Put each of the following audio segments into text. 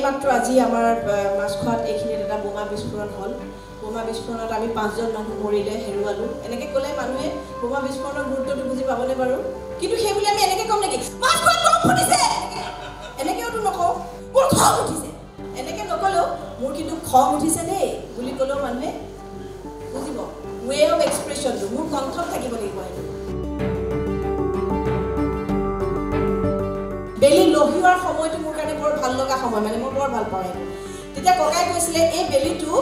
মাত্ৰ আজি আমাৰ মাছখোৱাত এইখিনিত এটা বোমা বিস্ফোৰণ হ'ল বোমা বিস্ফোৰণত আমি 5জন মানুহ মৰিলে হেৰুৱালো এনেকৈ ক'লে মানুহে বোমা বিস্ফোৰণৰ গুৰুত্বটো বুজি পাবনে বাৰু কিন্তু সেই বুলি আমি এনেকৈ ক'ম নেকি মাছখোৱাত বম ফুটিছে এনেকৈওতো নকওঁ মোৰ খং উঠিছে এনেকৈ নক'লেও মোৰ কিন্তু খং উঠিছে দেই বুলি ক'লেও মানুহে বুজিব ৱে অফ এক্সপ্ৰেছনটো মোৰ কণ্ঠত থাকিব লাগিব এইটো বেলি লহিওৱাৰ সময়টো মোৰ কাৰণে বৰ ভাল লগা সময় মানে মই বৰ ভাল পাওঁ তেতিয়া ককাই কৈছিলে এই বেলিটো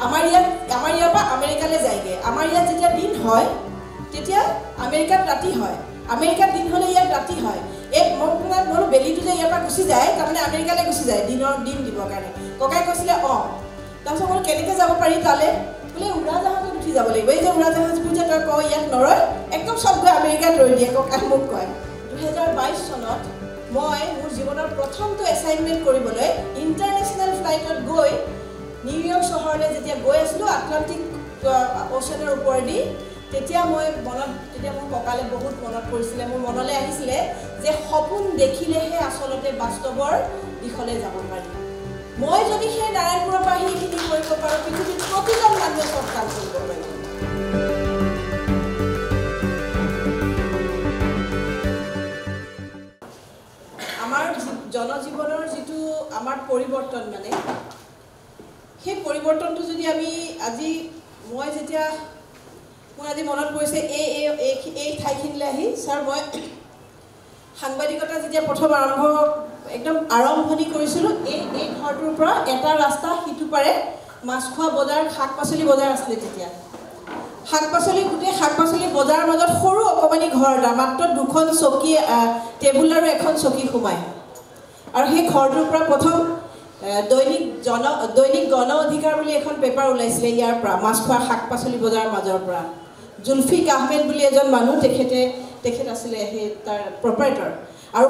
আমাৰ ইয়াৰ পৰা আমেৰিকালৈ যায়গৈ আমাৰ ইয়াত যেতিয়া দিন হয় তেতিয়া আমেৰিকাত ৰাতি হয় আমেৰিকাত দিন হ'লে ইয়াত ৰাতি হয় এই মই বেলিটো যে ইয়াৰ পৰা গুচি যায় তাৰমানে আমেৰিকালৈ গুচি যায় দিন দিবৰ কাৰণে ককাই কৈছিলে তাৰপিছত মই কেনেকৈ যাব পাৰি তালৈ বোলে উৰাজাহাজত উঠি যাব লাগিব এই যে উৰাজাহাজবোৰ যে তই কওঁ ইয়াত নৰয় একদম চব গৈ আমেৰিকাত ৰৈ দিয়ে ককাই মোক কয় 2022 চনত মই মোৰ জীৱনৰ প্ৰথমটো এছাইনমেণ্ট কৰিবলৈ ইণ্টাৰনেশ্যনেল ফ্লাইটত গৈ নিউয়ৰ্ক চহৰলৈ যেতিয়া গৈ আছিলোঁ আটলাণ্টিক অ'চেনৰ ওপৰেদি তেতিয়া মোৰ ককালে বহুত মনত পৰিছিলে মোৰ মনলৈ আহিছিলে যে সপোন দেখিলেহে আচলতে বাস্তৱৰ দিশলৈ যাব পাৰি মই যদি সেই নাৰায়ণপুৰৰ পৰা সেইখিনি কৰিব পাৰোঁ পৃথিৱীত প্ৰতিজন মানুহে চব কাম কৰিব পাৰিব আমাৰ জনজীৱনৰ যিটো আমাৰ পৰিৱৰ্তন মানে সেই পৰিৱৰ্তনটো যদি আমি আজি মই যেতিয়া মোৰ আজি মনত পৰিছে এই ঠাইখিনিলৈ আহি ছাৰ মই সাংবাদিকতা যেতিয়া প্ৰথম একদম আৰম্ভণি কৰিছিলোঁ এই ঘৰটোৰ পৰা এটা ৰাস্তা সিটো পাৰে মাছখোৱা বজাৰ শাক পাচলি বজাৰ আছিলে তেতিয়া গোটেই শাক পাচলি বজাৰৰ মাজত সৰু অকণমানি ঘৰ এটা মাত্ৰ 2খন চকী টেবুল আৰু এখন চকী সোমায় আৰু সেই ঘৰটোৰ পৰা প্ৰথম দৈনিক গণ অধিকাৰ বুলি এখন পেপাৰ ওলাইছিলে ইয়াৰ পৰা মাছখোৱা শাক পাচলি বজাৰৰ মাজৰ পৰা জুলফিক আহমেদ বুলি এজন মানুহ তেখেত আছিলে সেই তাৰ প্ৰপাৰেটৰ আৰু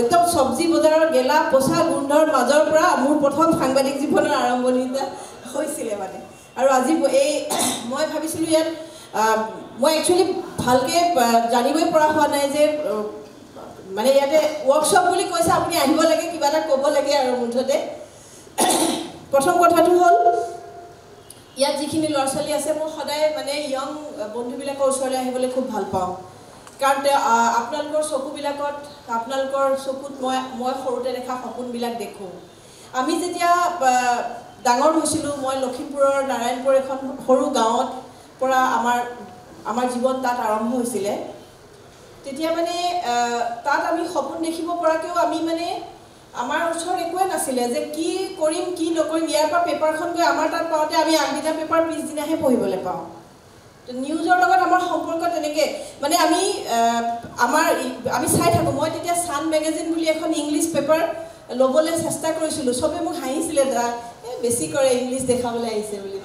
একদম চব্জি বজাৰৰ গেলা পচা গোন্ধৰ মাজৰ পৰা মোৰ প্ৰথম সাংবাদিক জীৱনৰ আৰম্ভণিটা হৈছিলে মানে আৰু আজি মই ভাবিছিলোঁ ইয়াত মই একচুৱেলি ভালকৈ জানিবই পৰা হোৱা নাই যে মানে ইয়াতে ৱৰ্কশ্বপ বুলি কৈছে আপুনি আহিব লাগে কিবা এটা ক'ব লাগে আৰু মুঠতে প্ৰথম কথাটো হ'ল ইয়াত যিখিনি ল'ৰা ছোৱালী আছে মই সদায় মানে য়ং বন্ধুবিলাকৰ ওচৰলৈ আহিবলৈ খুব ভাল পাওঁ কাৰণ আপোনালোকৰ চকুবিলাকত আপোনালোকৰ চকুত মই সৰুতে দেখা সপোনবিলাক দেখোঁ আমি যেতিয়া ডাঙৰ হৈছিলোঁ মই লখিমপুৰৰ নাৰায়ণপুৰ এখন সৰু গাঁৱত পৰা আমাৰ জীৱন তাত আৰম্ভ হৈছিলে তেতিয়া মানে তাত আমি সপোন দেখিব পৰাকৈও আমি মানে আমাৰ ওচৰত একোৱে নাছিলে যে কি কৰিম কি নকৰিম ইয়াৰ পৰা পেপাৰখন গৈ আমাৰ তাত পাওঁতে আমি আগদিনা পেপাৰ পিছদিনাহে পঢ়িবলৈ পাওঁ তো নিউজৰ লগত আমাৰ সম্পৰ্ক তেনেকৈ মানে আমি চাই থাকোঁ মই তেতিয়া ছান মেগাজিন বুলি এখন ইংলিছ পেপাৰ ল'বলৈ চেষ্টা কৰিছিলোঁ চবে মোক হাঁহিছিলে বেছি কৰে ইংলিছ দেখাবলৈ আহিছে বুলি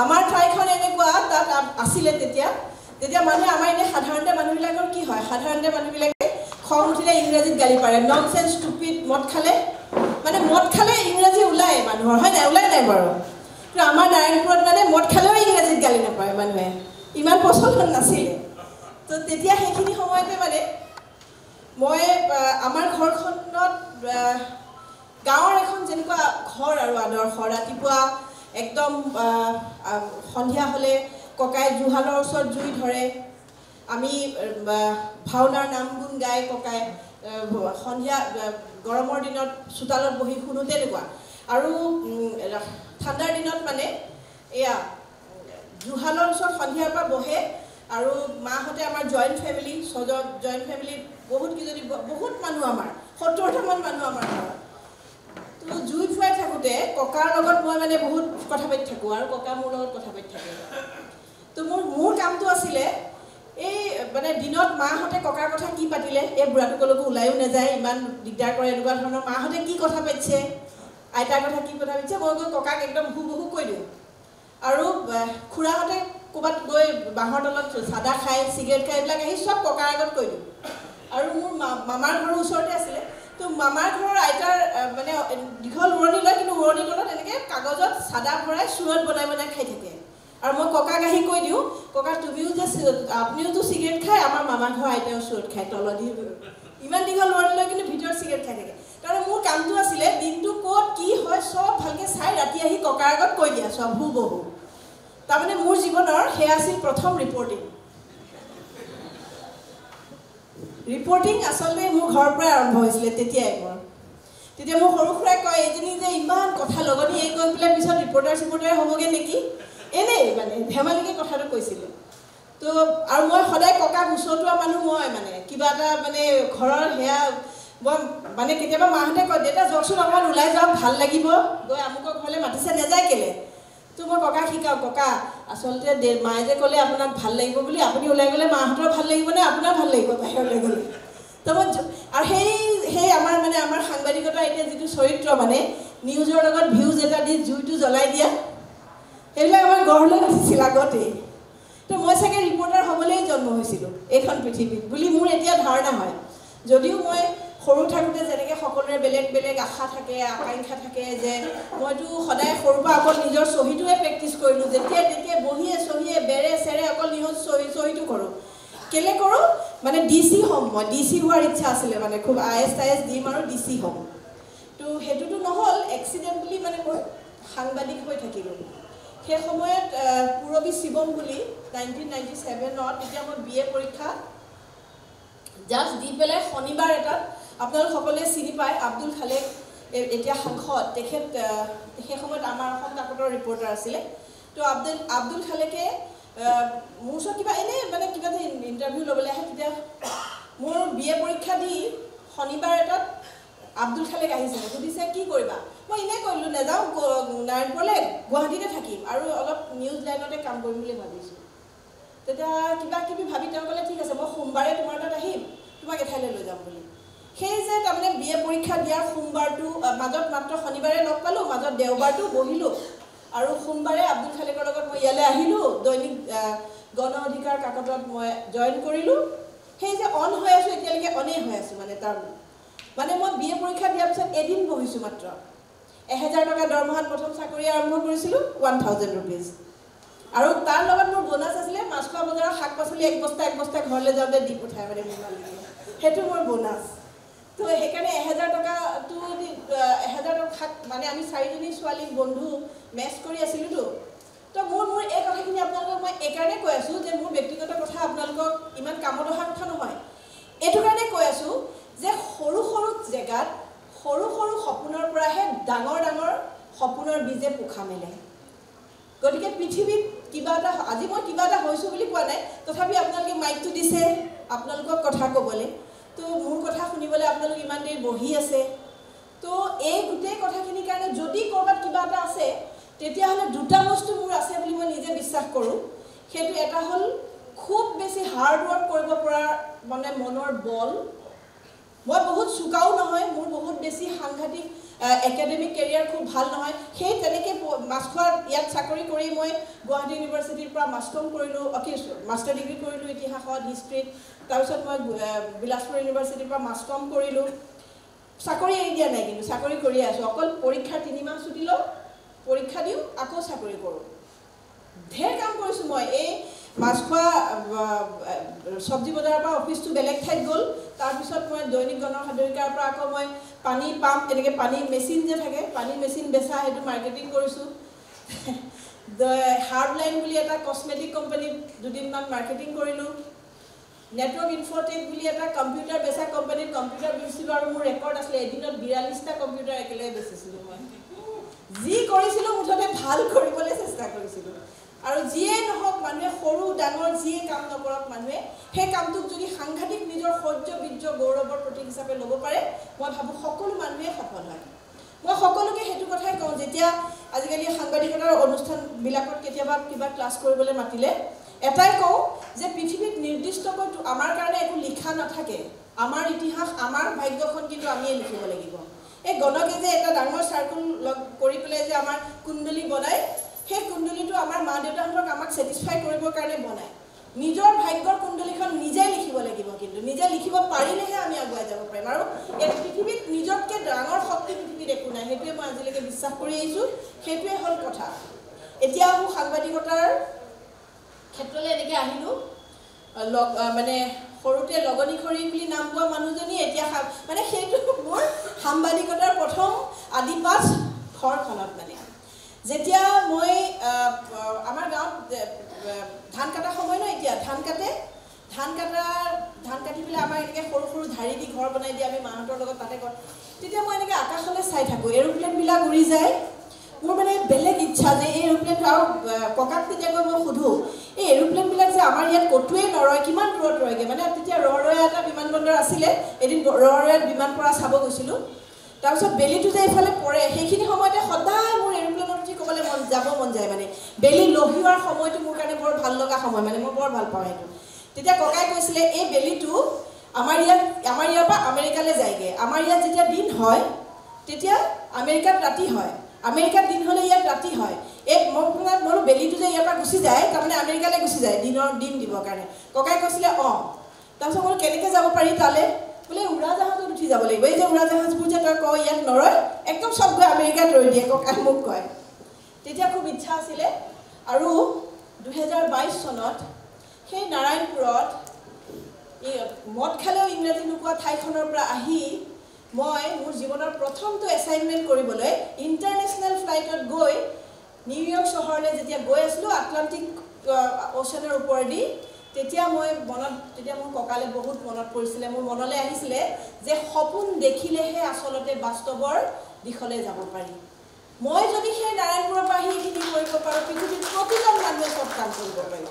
আমাৰ ঠাইখন এনেকুৱা তাত আছিলে তেতিয়া মানুহে আমাৰ এতিয়া সাধাৰণতে মানুহবিলাকৰ কি হয় সাধাৰণতে মানুহবিলাকে খং উঠিলে ইংৰাজীত গালি পাৰে ননচেন্স ষ্টুপিড মদ খালে ইংৰাজী ওলায় মানুহৰ হয় নাই ওলাই নাই বাৰু কিন্তু আমাৰ নাৰায়ণপুৰত মানে মদ খালেও ইংৰাজীত গালি নাপায় মানুহে ইমান প্ৰচলন নাছিলে তো তেতিয়া সেইখিনি সময়তে মানে মই আমাৰ ঘৰখনত গাঁৱৰ এখন যেনেকুৱা ঘৰ আৰু আদৰ্শ ৰাতিপুৱা একদম সন্ধিয়া হ'লে ককাই জুহালৰ ওচৰত জুই ধৰে আমি ভাওনাৰ নাম গুণ গাই ককাই সন্ধিয়া গৰমৰ দিনত চোতালত বহি শুনো তেনেকুৱা আৰু ঠাণ্ডাৰ দিনত মানে এয়া জুহালৰ ওচৰত সন্ধিয়াৰ পৰা বহে আৰু মাহঁতে আমাৰ জইণ্ট ফেমিলি জইণ্ট ফেমিলিত বহুত মানুহ আমাৰ 70টামান মানুহ আমাৰ ঘৰত তো জুই ফুৱাই থাকোঁতে ককাৰ লগত মই মানে বহুত কথা পাতি থাকোঁ আৰু ককা মোৰ লগত কথা পাতি থাকে তো মোৰ কামটো আছিলে এই মানে দিনত মাহঁতে ককাৰ কথা কি পাতিলে এই বুঢ়াটো কলৈকো ওলায়ো নাযায় ইমান দিগদাৰ কৰে এনেকুৱা ধৰণৰ মাহঁতে কি কথা পাতিছে আইতাৰ কথা কি কথা পাতিছে মই গৈ ককাক একদম হুবহু কৈ দিওঁ আৰু খুৰাহঁতে ক'ৰবাত গৈ বাঁহৰ তলত চাদা খাই চিগাৰেট খাই এইবিলাক আহি চব ককাৰ আগত কৈ দিওঁ আৰু মোৰ মামাৰ ঘৰৰ ওচৰতে আছিলে তো মামাৰ ঘৰৰ আইতাৰ মানে দীঘল উৰণি লয় কিন্তু উৰণি তলত এনেকৈ কাগজত চাদা ভৰাই চুৰত বনাই খাই থাকে আৰু মই ককাক আহি কৈ দিওঁ ককা আপুনিওতো চিগাৰেট খায় আমাৰ মামাৰ ঘৰৰ আইতাও চুৰত খায় তলদি ইমান দীঘল উৰণি লয় কিন্তু ভিতৰত চিগাৰেট খাই থাকে তাৰমানে মোৰ কামটো আছিলে দিনটো ক'ত কি তাৰ আগত কৈ দিয়া আছোঁ হুবহু তাৰমানে মোৰ জীৱনৰ সেয়া আছিল প্ৰথম ৰিপৰ্টিং আচলতে মোৰ ঘৰৰ পৰাই আৰম্ভ হৈছিলে তেতিয়াই তেতিয়া মোৰ সৰু খুৰাই কয় এজনী যে ইমান কথা লগনি এই কৈ পেলাই পিছত ৰিপৰ্টাৰ হ'বগৈ নেকি এনেই মানে ধেমালিকে কথাটো কৈছিলে তো আৰু মই সদায় ককাক ওচৰটোৱা মানুহ মই মানে কিবা এটা মানে ঘৰৰ সেয়া মই মানে কেতিয়াবা মাহঁতে কয় দেউতা যাওকচোন অকণমান ওলাই যাওক ভাল লাগিব গৈ আমুকৰ ঘৰলৈ মাতিছে নেযায় কেলে তো মই ককাক শিকাওঁ ককা আচলতে মায়ে যে ক'লে আপোনাক ভাল লাগিব বুলি আপুনি ওলাই গ'লে মাহঁতৰ ভাল লাগিব নে আপোনাৰ ভাল লাগিব বাহিৰলৈ গ'লে তো মই আৰু সেই আমাৰ মানে আমাৰ সাংবাদিকতা এতিয়া যিটো চৰিত্ৰ মানে নিউজৰ লগত ভিউজ এটা দি জুইটো জ্বলাই দিয়া সেইবিলাক আমাৰ গঢ়লৈ উঠিছিল আগতেই তো মই চাগে ৰিপৰ্টাৰ হ'বলৈ জন্ম হৈছিলোঁ এইখন পৃথিৱীত বুলি মোৰ এতিয়া ধাৰণা হয় যদিও মই সৰু থাকোঁতে যেনেকৈ সকলোৰে বেলেগ বেলেগ আশা থাকে আকাংক্ষা থাকে যে মইতো সদায় সৰুৰ পৰা অকল নিজৰ চহীটোৱে প্ৰেক্টিছ কৰিলোঁ যেতিয়া বহিয়ে চহীয়ে বেৰে চেৰে অকল নিউজ চহীটো কৰোঁ কেলে কৰোঁ মানে DC হ'ম মই DC হোৱাৰ ইচ্ছা আছিলে মানে খুব IS দিম আৰু DC হ'ম তো সেইটোতো নহ'ল এক্সিডেণ্টেলি মানে মই সাংবাদিক হৈ থাকিলোঁ সেই সময়ত পূৰবী শিৱম বুলি 1997ত তেতিয়া মই BA পৰীক্ষা জাষ্ট দি পেলাই শনিবাৰ এটাত আপোনালোক সকলোৱে চিনি পায় আব্দুল খালেক এতিয়া সাংসদ তেখেত সেই সময়ত আমাৰ অসম কাকতৰ ৰিপৰ্টাৰ আছিলে তো আব্দুল খালেকে মোৰ ওচৰত কিবা এনেই মানে কিবা যে ইণ্টাৰভিউ ল'বলৈ আহে তেতিয়া মোৰ BA পৰীক্ষা দি শনিবাৰ এটাত আব্দুল খালেক আহিছিলে সুধিছে কি কৰিবা মই এনেই কৰিলোঁ নাযাওঁ নাৰায়ণপুৰলৈ গুৱাহাটীতে থাকিম আৰু অলপ নিউজ লাইনতে কাম কৰিম বুলি ভাবিছোঁ তেতিয়া কিবা কিবি ভাবি তেওঁ ক'লে ঠিক আছে মই সোমবাৰে তোমাৰ তাত আহিম তোমাক এঠাইলৈ লৈ যাম বুলি সেই যে তাৰমানে BA পৰীক্ষা দিয়াৰ সোমবাৰটো মাজত মাত্ৰ শনিবাৰে লগ পালোঁ মাজত দেওবাৰটো বহিলোঁ আৰু সোমবাৰে আব্দুল খালেকৰ লগত মই ইয়ালৈ আহিলোঁ দৈনিক গণ অধিকাৰ কাকতত মই জইন কৰিলোঁ সেই যে অন হৈ আছোঁ এতিয়ালৈকে অনেই হৈ আছোঁ মানে তাৰ মানে মই BA পৰীক্ষা দিয়াৰ পিছত এদিন বহিছোঁ মাত্ৰ 1000 টকা দৰমহাত প্ৰথম চাকৰি আৰম্ভ কৰিছিলোঁ 1000 rupees আৰু তাৰ লগত মোৰ বোনাছ আছিলে মাছখোৱা বজাৰৰ শাক পাচলি এক বস্তা ঘৰলৈ যাওঁতে দি পঠায় মানে মোৰ মালিকে সেইটো মোৰ বোনাছ তো সেইকাৰণে 1000 টকাটো 1000 টকা মানে আমি 4জনী ছোৱালী বন্ধু মেচ কৰি আছিলোঁতো তো মোৰ এই কথাখিনি আপোনালোকক মই এইকাৰণে কৈ আছোঁ যে মোৰ ব্যক্তিগত কথা আপোনালোকক ইমান কামত অহা কথা নহয় এইটো কাৰণে কৈ আছোঁ যে সৰু সৰু জেগাত সৰু সৰু সপোনৰ পৰাহে ডাঙৰ সপোনৰ বীজে পোখা মেলে গতিকে পৃথিৱীত কিবা এটা আজি মই কিবা এটা হৈছোঁ বুলি কোৱা নাই তথাপি আপোনালোকে মাইকটো দিছে আপোনালোকক কথা ক'বলৈ তো মোৰ কথা শুনিবলৈ আপোনালোক ইমান দেৰি বহি আছে তো এই গোটেই কথাখিনিৰ কাৰণে যদি ক'ৰবাত কিবা এটা আছে তেতিয়াহ'লে দুটা বস্তু মোৰ আছে বুলি মই নিজে বিশ্বাস কৰোঁ সেইটো এটা হ'ল খুব বেছি হাৰ্ড ৱৰ্ক কৰিব পৰা মানে মনৰ বল মই বহুত চুকাও নহয় মোৰ বহুত বেছি সাংঘাতিক একাডেমিক কেৰিয়াৰ খুব ভাল নহয় সেই তেনেকৈ মাছখোৱাৰ ইয়াত চাকৰি কৰি মই গুৱাহাটী ইউনিভাৰ্চিটিৰ পৰা মাষ্টাৰ কৰিলোঁ মাষ্টাৰ ডিগ্ৰী কৰিলোঁ ইতিহাসত হিষ্ট্ৰীত তাৰপিছত মই বিলাসপুৰ ইউনিভাৰ্চিটিৰ পৰা মাষ্টাৰ কৰিলোঁ চাকৰি এৰি দিয়া নাই কিন্তু চাকৰি কৰিয়ে আছোঁ অকল পৰীক্ষা 3 মাহ ছুটি লওঁ পৰীক্ষা দিওঁ আকৌ চাকৰি কৰোঁ ঢেৰ কাম কৰিছোঁ মই এই মাছখোৱা চব্জি বজাৰৰ পৰা অফিচটো বেলেগ ঠাইত গ'ল তাৰপিছত মই দৈনিক গণসাধৰিকাৰ পৰা আকৌ মই পানী পাম্প এনেকৈ পানী মেচিন যে থাকে পানী মেচিন বেচা সেইটো মাৰ্কেটিং কৰিছোঁ হাৰ্ড লাইন বুলি এটা কছমেটিক কোম্পানীত দুদিনমান মাৰ্কেটিং কৰিলোঁ নেটৱৰ্ক ইনফ'টেক বুলি এটা কম্পিউটাৰ বেচা কোম্পানীত কম্পিউটাৰ বেচিছিলোঁ আৰু মোৰ ৰেকৰ্ড আছিলে এদিনত 42টা কম্পিউটাৰ একেলগে বেচিছিলোঁ মই যি কৰিছিলোঁ মুঠতে ভাল কৰিবলৈ চেষ্টা কৰিছিলোঁ আৰু যিয়ে নহওক মানুহে সৰু ডাঙৰ যিয়ে কাম নকৰক মানুহে সেই কামটোক যদি সাংঘাতিক নিজৰ শৌৰ্য বীৰ্য গৌৰৱৰ প্ৰতীক হিচাপে ল'ব পাৰে মই ভাবোঁ সকলো মানুহে সফল হয় মই সকলোকে সেইটো কথাই কওঁ যেতিয়া আজিকালি সাংবাদিকতাৰ অনুষ্ঠানবিলাকত কেতিয়াবা কিবা ক্লাছ কৰিবলৈ মাতিলে এটাই কওঁ যে পৃথিৱীত নিৰ্দিষ্টকৈ আমাৰ কাৰণে একো লিখা নাথাকে আমাৰ ইতিহাস আমাৰ ভাগ্যখন কিন্তু আমিয়ে লিখিব লাগিব এই গণকে যে এটা ডাঙৰ চাৰ্কুল লগ কৰি পেলাই যে আমাৰ কুণ্ডলী বনায় সেই কুণ্ডলীটো আমাৰ মা দেউতাহঁতক আমাক ছেটিছফাই কৰিবৰ কাৰণে বনায় নিজৰ ভাগ্যৰ কুণ্ডলীখন নিজে লিখিব লাগিব কিন্তু নিজে লিখিব পাৰিলেহে আমি আগুৱাই যাব পাৰিম আৰু এই পৃথিৱীত নিজতকৈ ডাঙৰ শক্তি পৃথিৱীত একো নাই সেইটোৱে মই আজিলৈকে বিশ্বাস কৰি আহিছোঁ সেইটোৱে হ'ল কথা এতিয়া মোৰ সাংবাদিকতাৰ ক্ষেত্ৰলৈ এনেকৈ আহিলোঁ মানে সৰুতে লগনি খৰি বুলি নাম পোৱা মানুহজনী এতিয়া মানে সেইটো মোৰ সাংবাদিকতাৰ প্ৰথম আদিপাঠ ঘৰখনত মানে যেতিয়া মই আমাৰ গাঁৱত ধান কাটা সময় ন এতিয়া ধান কাটি পেলাই আমাৰ এনেকৈ সৰু সৰু ধাৰি দি ঘৰ বনাই দিয়ে আমি মাহঁতৰ লগত তাতে ঘৰ তেতিয়া মই এনেকৈ আকাশলৈ চাই থাকোঁ এৰোপ্লেনবিলাক উৰি যায় মোৰ মানে বেলেগ ইচ্ছা যে এই এৰোপ্লেনটো আৰু ককাক তেতিয়াকৈ মই সুধোঁ এই এৰোপ্লেনবিলাক যে আমাৰ ইয়াত ক'তোৱেই নৰয় কিমান দূৰত ৰয়গৈ মানে তেতিয়া ৰৰৈয়া এটা বিমানবন্দৰ আছিলে এদিন ৰৰৈয়াত বিমান পৰা চাব গৈছিলোঁ তাৰপিছত বেলিটো যে এইফালে পৰে সেইখিনি সময়তে সদায় মোৰ এৰোপ্লেনত উঠি ক'বলৈ যাব মন যায় মানে বেলি লহিওৱাৰ সময়টো মোৰ কাৰণে বৰ ভাল লগা সময় মানে মই বৰ ভাল পাওঁ সেইটো তেতিয়া ককাই কৈছিলে এই বেলিটো আমাৰ ইয়াৰ পৰা আমেৰিকালৈ যায়গৈ আমাৰ ইয়াত যেতিয়া দিন হয় তেতিয়া আমেৰিকাত ৰাতি হয় আমেৰিকাত দিন হ'লে ইয়াত ৰাতি হয় এই মই বোলো বেলিটো যে ইয়াৰ পৰা গুচি যায় তাৰমানে আমেৰিকালৈ গুচি যায় দিন দিবৰ কাৰণে ককাই কৈছিলে অঁ তাৰপিছত মই কেনেকৈ যাব পাৰি তালৈ বোলে উৰাজাহাজত উঠি যাব লাগিব এই যে উৰাজাহাজবোৰ যে তই কয় ইয়াত নৰয় একদম চব গৈ আমেৰিকাত ৰৈ দিয়ে ককাই মোক কয় তেতিয়া খুব ইচ্ছা আছিলে আৰু 2022 চনত সেই নাৰায়ণপুৰত এই মদ খালেও ইংৰাজী নোকোৱা ঠাইখনৰ পৰা আহি মই মোৰ জীৱনৰ প্ৰথমটো এছাইনমেণ্ট কৰিবলৈ ইণ্টাৰনেশ্যনেল ফ্লাইটত গৈ নিউয়ৰ্ক চহৰলৈ যেতিয়া গৈ আছিলোঁ আটলাণ্টিক অ'চেনৰ ওপৰেদি তেতিয়া মোৰ ককালে বহুত মনত পৰিছিলে মোৰ মনলৈ আহিছিলে যে সপোন দেখিলেহে আচলতে বাস্তৱৰ দিশলৈ যাব পাৰি মই যদি সেই নাৰায়ণপুৰৰ পৰা আহি এইখিনি কৰিব পাৰোঁ পৃথিৱীৰ প্ৰতিজন মানুহে চব কাম কৰিব পাৰিব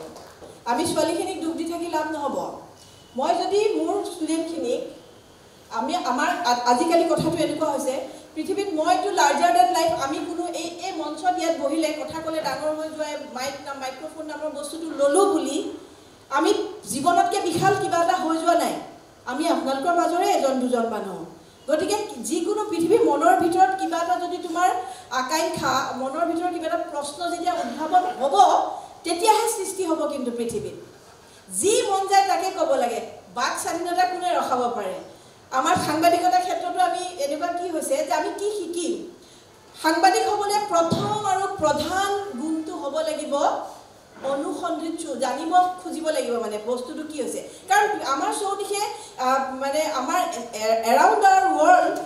আমি ছোৱালীখিনিক দুখ দি থাকি লাভ নহ'ব মই যদি মোৰ ষ্টুডেণ্টখিনিক আমাৰ আজিকালি কথাটো এনেকুৱা হৈছে পৃথিৱীত মইতো লাৰ্জাৰ দেন লাইফ আমি কোনো এই মঞ্চত ইয়াত বহিলে কথা ক'লে ডাঙৰ হৈ যোৱা মাইক্ৰফোন নামৰ বস্তুটো ল'লোঁ বুলি আমি জীৱনতকৈ বিশাল কিবা এটা হৈ যোৱা নাই আমি আপোনালোকৰ মাজৰে এজন দুজন মানুহ গতিকে যিকোনো পৃথিৱীৰ মনৰ ভিতৰত কিবা এটা যদি তোমাৰ আকাংক্ষা মনৰ ভিতৰত কিবা এটা প্ৰশ্ন যেতিয়া উদ্ভাৱন হ'ব তেতিয়াহে সৃষ্টি হ'ব কিন্তু পৃথিৱীত যি মন যায় তাকে ক'ব লাগে বাক স্বাধীনতা কোনে ৰখাব পাৰে আমাৰ সাংবাদিকতাৰ ক্ষেত্ৰতো আমি এনেকুৱা কি হৈছে যে আমি কি শিকিম সাংবাদিক হ'বলৈ প্ৰথম আৰু প্ৰধান গুণটো হ'ব লাগিব অনুসন্ধিৎসু জানিব খুজিব লাগিব মানে বস্তুটো কি হৈছে কাৰণ আমাৰ চৌদিশে মানে আমাৰ around our world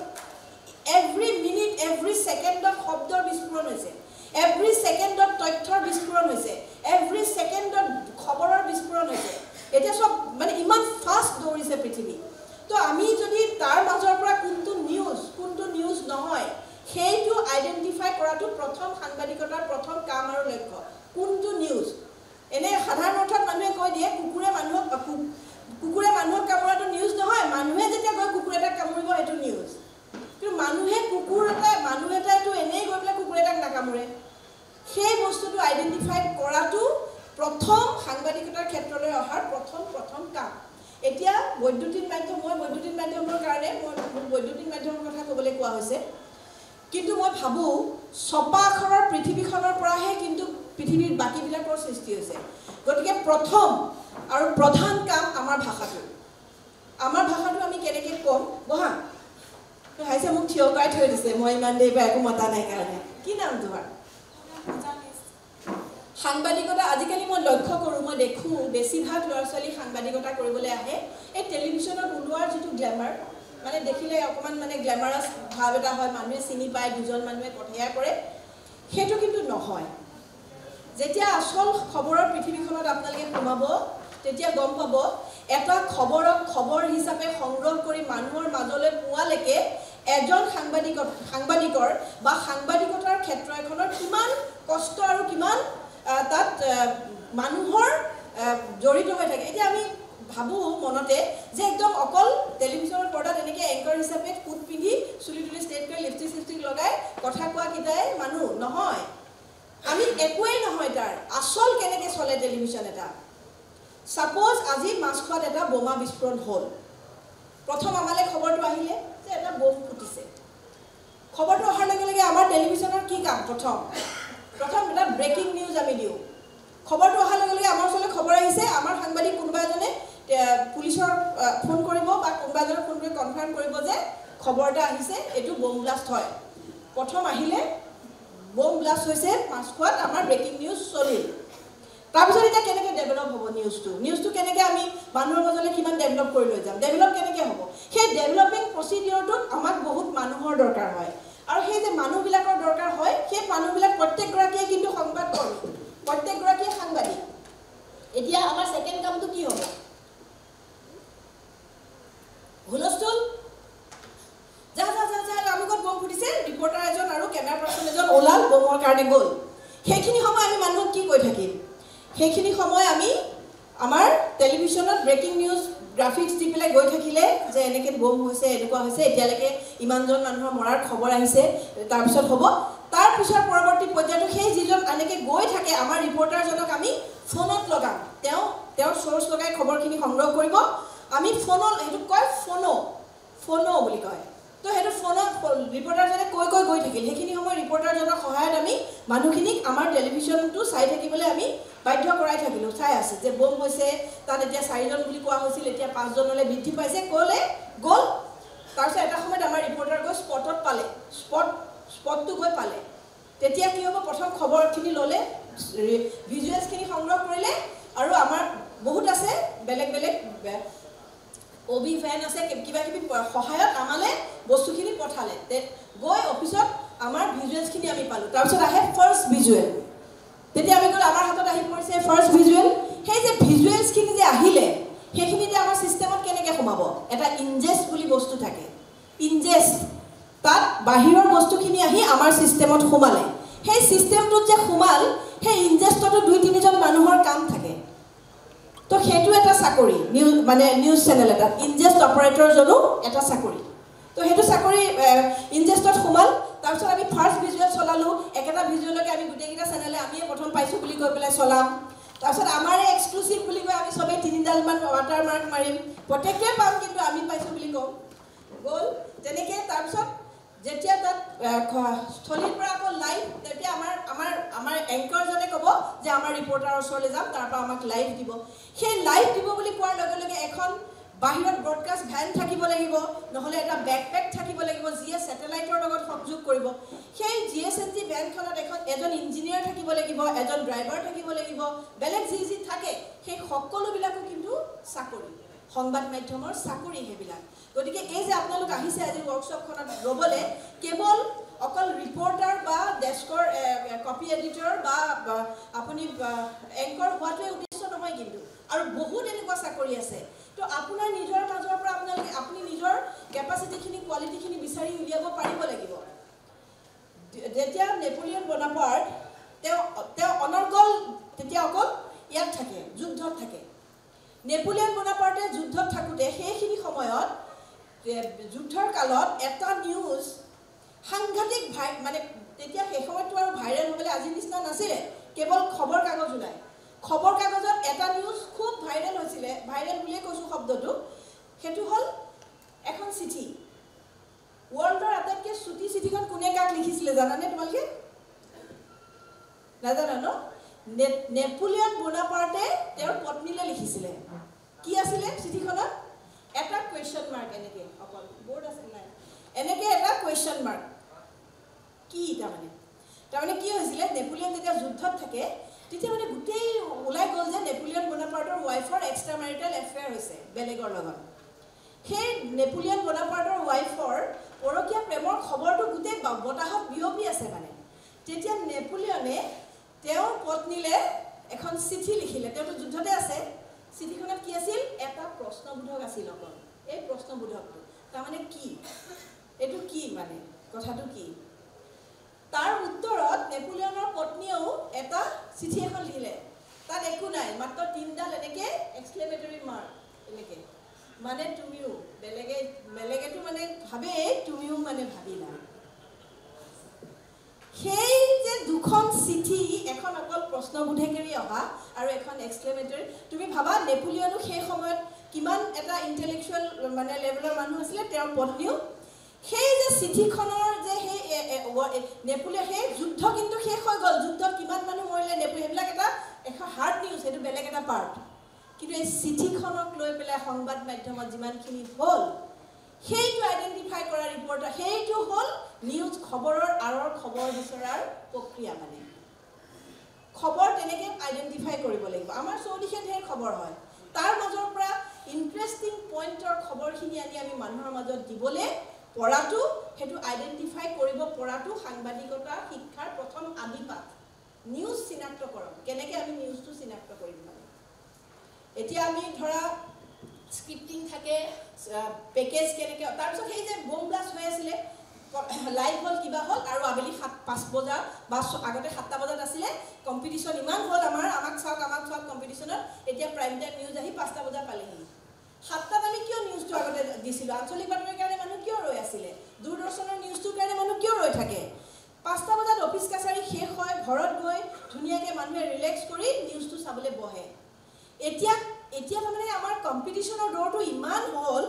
every minute every ছেকেণ্ডত শব্দৰ বিস্ফোৰণ হৈছে এভৰি ছেকেণ্ডত তথ্যৰ বিস্ফোৰণ হৈছে এভৰি ছেকেণ্ডত খবৰৰ বিস্ফোৰণ হৈছে এতিয়া চব মানে ইমান ফাষ্ট দৌৰিছে পৃথিৱী তো আমি যদি তাৰ মাজৰ পৰা কোনটো নিউজ নহয় সেইটো আইডেণ্টিফাই কৰাটো প্ৰথম সাংবাদিকতাৰ প্ৰথম কাম আৰু লক্ষ্য কোনটো নিউজ এনে সাধাৰণ অৰ্থত মানুহে কৈ দিয়ে কুকুৰে মানুহক কামোৰাটো নিউজ নহয় মানুহে যেতিয়া গৈ কুকুৰ এটাক কামুৰিব সেইটো নিউজ কিন্তু মানুহ এটাইতো এনেই গৈ পেলাই কুকুৰ এটাক নাকামোৰে সেই বস্তুটো আইডেণ্টিফাই কৰাটো প্ৰথম সাংবাদিকতাৰ ক্ষেত্ৰলৈ অহাৰ প্ৰথম কাম এতিয়া বৈদ্যুতিন মাধ্যমৰ কাৰণে মই বৈদ্যুতিন মাধ্যমৰ কথা ক'বলৈ কোৱা হৈছে কিন্তু মই ভাবোঁ ছপা আখৰৰ পৃথিৱীখনৰ পৰাহে কিন্তু পৃথিৱীৰ বাকীবিলাকৰ সৃষ্টি হৈছে গতিকে প্ৰথম আৰু প্ৰধান কাম আমাৰ ভাষাটো আমি কেনেকৈ ক'ম বহা হাইছে মোক থিয় কৰাই থৈ দিছে মই ইমান দেৰি পৰা একো মতা নাই কাৰণে কি নাম তোমাৰ সাংবাদিকতা আজিকালি মই লক্ষ্য কৰোঁ মই দেখোঁ বেছিভাগ ল'ৰা ছোৱালী সাংবাদিকতা কৰিবলৈ আহে এই টেলিভিশ্যনত ওলোৱাৰ যিটো গ্লেমাৰ মানে দেখিলে অকণমান মানে গ্লেমাৰাছ ভাৱ এটা হয় মানুহে চিনি পায় দুজন মানুহে কথায়া কৰে সেইটো কিন্তু নহয় যেতিয়া আচল খবৰৰ পৃথিৱীখনত আপোনালোকে সোমাব তেতিয়া গম পাব এটা খবৰ হিচাপে সংগ্ৰহ কৰি মানুহৰ মাজলৈ পোৱালৈকে এজন সাংবাদিকৰ বা সাংবাদিকতাৰ ক্ষেত্ৰ এখনৰ কিমান কষ্ট আৰু কিমান তাত মানুহৰ জড়িত হৈ থাকে এতিয়া আমি ভাবোঁ মনতে যে একদম অকল টেলিভিশ্যনৰ পৰ্দাত এনেকৈ এংকৰ হিচাপে কোট পিন্ধি চুলি তুলি ষ্ট্ৰেট কৰি লিপষ্টিক লগাই কথা কোৱাকেইটাই মানুহ নহয় আমি একোৱেই নহয় তাৰ আচল কেনেকৈ চলে টেলিভিশ্যন এটা ছাপ'জ আজি মাছখোৱাত এটা বোমা বিস্ফোৰণ হ'ল প্ৰথম আমালৈ খবৰটো আহিলে যে এটা বোম ফুটিছে খবৰটো অহাৰ লগে লগে আমাৰ টেলিভিশ্যনৰ কি কাম প্ৰথম এটা ব্ৰেকিং নিউজ আমি দিওঁ খবৰটো অহাৰ লগে লগে আমাৰ ওচৰলৈ খবৰ আহিছে আমাৰ সাংবাদিক কোনোবা এজনে পুলিচৰ ফোন কৰিব বা কোনোবা এজনে ফোন কৰি কনফাৰ্ম কৰিব যে খবৰ এটা আহিছে এইটো বোম ব্লাষ্ট হয় প্ৰথম আহিলে বোম ব্লাষ্ট হৈছে মাছখোৱাত আমাৰ ব্ৰেকিং নিউজ চলিল তাৰপিছত এতিয়া কেনেকৈ ডেভেলপ হ'ব নিউজটো কেনেকৈ আমি মানুহৰ মাজলৈ কিমান ডেভেলপ কৰি লৈ যাম ডেভেলপ কেনেকৈ হ'ব সেই ডেভেলপিং প্ৰচিডিঅ'ৰটোত আমাক বহুত মানুহৰ দৰকাৰ হয় আৰু সেই যে মানুহবিলাকৰ দৰকাৰ হয় সেই মানুহবিলাক প্ৰত্যেকগৰাকীয়ে কিন্তু সংবাদকৰ্মী, প্ৰত্যেকগৰাকীয়ে সাংবাদিক। এতিয়া আমাৰ ছেকেণ্ড কামটো কি হ'ব? হুলস্থুল, যা যা যা যা আমুকত বম ফুটিছে, ৰিপৰ্টাৰ এজন আৰু কেমেৰা পাৰ্চন এজন ওলাল, বমৰ কাৰণে গ'ল। সেইখিনি সময় আমি মানুহক কি কৈ থাকিম? সেইখিনি সময় আমি আমাৰ টেলিভিশ্যনত ব্ৰেকিং নিউজ গ্ৰাফিক্স দি পেলাই গৈ থাকিলে যে এনেকৈ বম হৈছে, এনেকুৱা হৈছে, এতিয়ালৈকে ইমানজন মানুহৰ মৰাৰ খবৰ আহিছে, তাৰপিছত হ'ব। তাৰপিছত পৰৱৰ্তী পৰ্যায়টো সেই যিজন এনেকৈ গৈ থাকে আমাৰ ৰিপৰ্টাৰজনক আমি ফোনত লগাম, তেওঁৰ চ'ৰ্চ লগাই খবৰখিনি সংগ্ৰহ কৰিব। আমি ফোনত, সেইটোক কয় ফোনো বুলি কয়। তো সেইটো ফোনত ৰিপৰ্টাৰজনে কৈ গৈ থাকিল। সেইখিনি সময় ৰিপৰ্টাৰজনৰ সহায়ত আমি মানুহখিনিক আমাৰ টেলিভিশ্যনটো চাই থাকিবলৈ আমি বাধ্য কৰাই থাকিলোঁ। চাই আছে যে বম হৈছে, তাত এতিয়া 4জন বুলি কোৱা হৈছিল, এতিয়া 5জনলৈ বৃদ্ধি পাইছে, ক'লে গ'ল। তাৰপিছত এটা সময়ত আমাৰ ৰিপৰ্টাৰ গৈ স্পটত পালে, স্পটটো গৈ পালে। তেতিয়া কি হ'ব? প্ৰথম খবৰখিনি ল'লে, ভিজুৱেলছখিনি সংগ্ৰহ কৰিলে, আৰু আমাৰ বহুত আছে বেলেগ বেলেগ OB ভেন আছে, কিবা কিবি সহায়ত আমালৈ বস্তুখিনি পঠালে। গৈ অফিচত আমাৰ ভিজুৱেলছখিনি আমি পালোঁ। তাৰপিছত আহে ফাৰ্ষ্ট ভিজুৱেল। তেতিয়া আমি ক'লোঁ আমাৰ হাতত আহি পৰিছে ফাৰ্ষ্ট ভিজুৱেল। সেই যে ভিজুৱেলছখিনি যে আহিলে, সেইখিনি যে আমাৰ ছিষ্টেমত কেনেকৈ সোমাব? এটা ইনজেষ্ট বুলি বস্তু থাকে, ইনজেষ্ট। তাত বাহিৰৰ বস্তুখিনি আহি আমাৰ ছিষ্টেমত সোমালে। সেই ছিষ্টেমটোত যে সোমাল, সেই ইনজেষ্টতো 2-3জন মানুহৰ কাম থাকে। তো সেইটো এটা চাকৰি, নিউজ চেনেল এটাত ইনজেষ্ট অপাৰেটৰজনো এটা চাকৰি। তো সেইটো চাকৰি ইনজেষ্টত সোমাল। তাৰপিছত আমি ফাৰ্ষ্ট ভিজুৱেল চলালোঁ। একেটা ভিজুৱেলকে আমি গোটেইকেইটা চেনেলে আমিয়ে প্ৰথম পাইছোঁ বুলি কৈ পেলাই চলাম। তাৰপিছত আমাৰে এক্সক্লুচিভ বুলি কৈ আমি চবেই 3ডালমান ৱাটাৰমাৰ্ক মাৰিম, প্ৰত্যেকটোৱে পাম, কিন্তু আমি পাইছোঁ বুলি ক'ম। গ'ল তেনেকৈ। তাৰপিছত যেতিয়া তাত স্থলীৰ পৰা আকৌ লাইভ, তেতিয়া আমাৰ এংকাৰজনে ক'ব যে আমাৰ ৰিপৰ্টাৰৰ ওচৰলৈ যাম, তাৰপৰা আমাক লাইভ দিব। সেই লাইভ দিব বুলি কোৱাৰ লগে লগে এখন বাহিৰত ব্ৰডকাষ্ট ভেন থাকিব লাগিব, নহ'লে এটা বেকপেক থাকিব লাগিব যিয়ে ছেটেলাইটৰ লগত সংযোগ কৰিব। সেই GSNG ভেনখনত এজন ইঞ্জিনিয়াৰ থাকিব লাগিব, এজন ড্ৰাইভাৰ থাকিব লাগিব, বেলেগ যি থাকে সেই সকলোবিলাকো কিন্তু চাকৰি, সংবাদ মাধ্যমৰ চাকৰি সেইবিলাক। গতিকে এই যে আপোনালোক আহিছে আজি ৱৰ্কশ্বপখনত ল'বলৈ, কেৱল অকল ৰিপৰ্টাৰ বা ডেস্কৰ কপি এডিটৰ বা আপুনি এংকৰ হোৱাটোৱে উদ্দেশ্য নহয় কিন্তু, আৰু বহুত এনেকুৱা চাকৰি আছে। তো আপোনাৰ নিজৰ মাজৰ পৰা আপুনি নিজৰ কেপাচিটিখিনি, কোৱালিটিখিনি বিচাৰি উলিয়াব পাৰিব লাগিব। যেতিয়া নেপোলিয়ন বনাপাৰ্ট তেওঁ অনৰ্গল, তেতিয়া অকল ইয়াত থাকে, যুদ্ধত থাকে। নেপোলিয়ন বনাপাৰ্টে যুদ্ধত থাকোঁতে সেইখিনি সময়ত যুদ্ধৰ কালত এটা নিউজ সাংঘাতিক তেতিয়া সেই সময়ততো আৰু ভাইৰেল হ'বলৈ আজিৰ নিচিনা নাছিলে, কেৱল খবৰ কাগজ ওলায়। খবৰ কাগজত এটা নিউজ খুব ভাইৰেল হৈছিলে, ভাইৰেল বুলিয়ে কৈছোঁ শব্দটো, সেইটো হ'ল এখন চিঠি। ৱৰ্ল্ডৰ আটাইতকৈ চুটি চিঠিখন কোনে কাক লিখিছিলে জানানে তোমালোকে? নাজানা ন? নেপোলিয়ন বনাপাৰ্টে তেওঁৰ পত্নীলৈ লিখিছিলে। কি আছিলে চিঠিখনত? এটা কুৱেশ্যন মাৰ্ক, এনেকৈ অকল বৰ্ড আছে নাই, এনেকৈ এটা কুৱেশ্যন মাৰ্ক। কি তাৰমানে কি হৈছিলে? নেপোলিয়ন যেতিয়া যুদ্ধত থাকে, তেতিয়া গোটেই ওলাই গ'ল যে নেপোলিয়ন বনাপাৰ্টৰ ৱাইফৰ এক্সট্ৰা মেৰিটেল এফেয়াৰ হৈছে বেলেগৰ লগত। সেই নেপোলিয়ন বনাপাৰ্টৰ ৱাইফৰ পৰকীয়া প্ৰেমৰ খবৰটো গোটেই বতাহত বিয়পি আছে। তেতিয়া নেপোলিয়নে তেওঁৰ পত্নীলৈ এখন চিঠি লিখিলে। তেওঁতো যুদ্ধতে আছে। চিঠিখনত কি আছিল? এটা প্ৰশ্নবোধক আছিল অকল। এই প্ৰশ্নবোধকটো তাৰমানে কি? এইটো কি কথাটো কি? তাৰ উত্তৰত নেপোলিয়নৰ পত্নীয়েও এটা চিঠি এখন লিখিলে। তাত একো নাই, মাত্ৰ 3ডাল এনেকৈ এক্সক্লেমেটৰী মাৰ্ক, এনেকৈ তুমিও বেলেগেতো ভাবেই, তুমিও ভাবিলা। সেই যে দুখন চিঠি, এখন অকল প্ৰশ্নবোধেকেৰি অহা আৰু এখন এক্সক্লেমেটৰী। তুমি ভাবা নেপোলিয়নো সেই সময়ত কিমান এটা ইণ্টেলেকচুৱেল লেভেলৰ মানুহ আছিলে, তেওঁৰ পত্নীও। সেই যে চিঠিখনৰ যে সেই নেপোলিয়ন, সেই যুদ্ধ কিন্তু শেষ হৈ গ'ল। যুদ্ধত কিমান মানুহ মৰিলে, সেইবিলাক এটা হাৰ্ড নিউজ, সেইটো বেলেগ এটা পাৰ্ট। কিন্তু এই চিঠিখনক লৈ পেলাই সংবাদ মাধ্যমত যিমানখিনি হ'ল, সেইটো আইডেণ্টিফাই কৰা ৰিপৰ্টাৰ, সেইটো হ'ল নিউজ, খবৰৰ আঁৰৰ খবৰ বিচৰাৰ প্ৰক্ৰিয়া। খবৰ তেনেকৈ আইডেণ্টিফাই কৰিব লাগিব। আমাৰ চৌদিশে ঢেৰ খবৰ হয়, তাৰ মাজৰ পৰা ইণ্টাৰেষ্টিং পইণ্টৰ খবৰখিনি আনি আমি মানুহৰ মাজত দিবলৈ পঢ়াটো সেইটো আইডেণ্টিফাই কৰিব পৰাটো সাংবাদিকতা শিক্ষাৰ প্ৰথম আদিপাঠ নিউজ চিনাক্তকৰণ কেনেকৈ আমি নিউজটো চিনাক্ত কৰিম মানে এতিয়া আমি ধৰা স্ক্ৰিপ্টিং থাকে পেকেজ কেনেকৈ তাৰপিছত সেই যে বম ব্লাষ্ট হৈ আছিলে লাইভ হ'ল কিবা হ'ল আৰু আবেলি 5 বজা বা আগতে 7টা বজাত আছিলে কম্পিটিশ্যন ইমান হ'ল আমাক চাওক কম্পিটিশ্যনত এতিয়া প্ৰাইম টাইম নিউজ আহি 5টা বজা পালেহি 7টাত আমি কিয় নিউজটো আগতে দিছিলোঁ আঞ্চলিক বাতৰিৰ কাৰণে মানুহ কিয় ৰৈ আছিলে দূৰদৰ্শনৰ নিউজটোৰ কাৰণে মানুহ কিয় ৰৈ থাকে 5টা বজাত অফিচ কাছাৰী শেষ হয় ঘৰত গৈ ধুনীয়াকৈ মানুহে ৰিলেক্স কৰি নিউজটো চাবলৈ বহে এতিয়া তাৰমানে আমাৰ কম্পিটিশ্যনৰ দৌৰটো ইমান হ'ল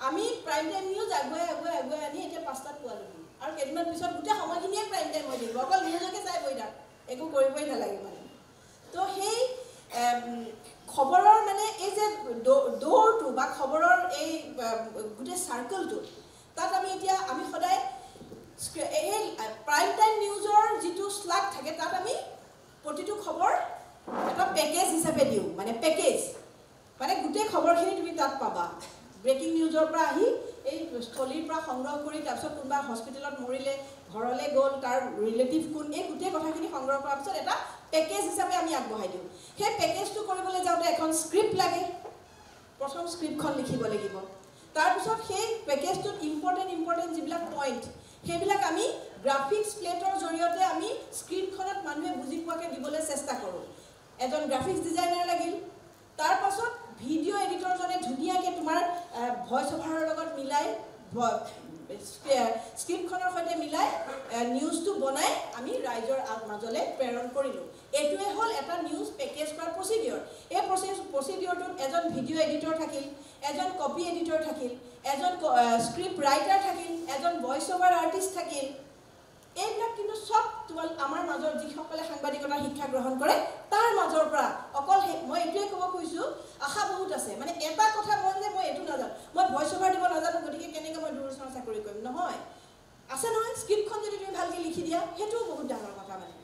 আমি প্ৰাইম টাইম নিউজ আগুৱাই আনি এতিয়া 5টাত পোৱালোহি আৰু কেইদিনমান পিছত গোটেই সময়খিনিয়ে প্ৰাইম টাইম হৈ থাকিব অকল নিউজকে চাই বহি থাক একো কৰিবই নালাগে মানে তো সেই খবৰৰ মানে এই যে দৌৰটো বা খবৰৰ এই গোটেই চাৰ্কলটো তাত আমি সদায় এই প্ৰাইম টাইম নিউজৰ যিটো শ্লাগ থাকে তাত আমি প্ৰতিটো খবৰ এটা পেকেজ হিচাপে দিওঁ মানে পেকেজ মানে গোটেই খবৰখিনি তুমি তাত পাবা ব্ৰেকিং নিউজৰ পৰা আহি এই স্থলীৰ পৰা সংগ্ৰহ কৰি তাৰপিছত কোনোবা হস্পিটেলত মৰিলে ঘৰলৈ গ'ল তাৰ ৰিলেটিভ কোন এই গোটেই কথাখিনি সংগ্ৰহ কৰাৰ পিছত এটা পেকেজ হিচাপে আমি আগবঢ়াই দিওঁ সেই পেকেজটো কৰিবলৈ যাওঁতে এখন স্ক্ৰিপ্ট লাগে প্ৰথম স্ক্ৰিপ্টখন লিখিব লাগিব তাৰপিছত সেই পেকেজটোত ইম্পৰ্টেণ্ট যিবিলাক পইণ্ট সেইবিলাক আমি গ্ৰাফিক্স প্লেটৰ জৰিয়তে আমি স্ক্ৰিপ্টখনত মানুহে বুজি পোৱাকৈ দিবলৈ চেষ্টা কৰোঁ এজন গ্ৰাফিক্স ডিজাইনাৰ লাগিল তাৰ পাছত ভিডিঅ' এডিটৰজনে ধুনীয়াকৈ তোমাৰ ভইচ অভাৰৰ লগত মিলাই স্ক্ৰিপ্টখনৰ সৈতে মিলাই নিউজটো বনাই আমি ৰাইজৰ মাজলৈ প্ৰেৰণ কৰিলোঁ এইটোৱে হ'ল এটা নিউজ পেকেজ কৰাৰ প্ৰচিডিঅ'ৰ এই প্ৰচিডিঅ'টোত এজন ভিডিঅ' এডিটৰ থাকিল এজন কপি এডিটৰ থাকিল এজন স্ক্ৰিপ্ট ৰাইটাৰ থাকিল এজন ভইচ অভাৰ আৰ্টিষ্ট থাকিল এইবিলাক কিন্তু সব আমাৰ মাজৰ যিসকলে সাংবাদিকতাৰ শিক্ষা গ্ৰহণ কৰে তাৰ মাজৰ পৰা অকল মই এইটোৱে ক'ব খুজিছোঁ আশা বহুত আছে মানে এটা কথা মই এইটো নাজানো মই ভইচ অভাৰ দিব নাজানো গতিকে কেনেকৈ মই দূৰদৰ্শনৰ চাকৰি কৰিম নহয় আছে নহয় স্ক্ৰিপ্টখন যদি তুমি ভালকৈ লিখি দিয়া সেইটোও বহুত ডাঙৰ কথা মানে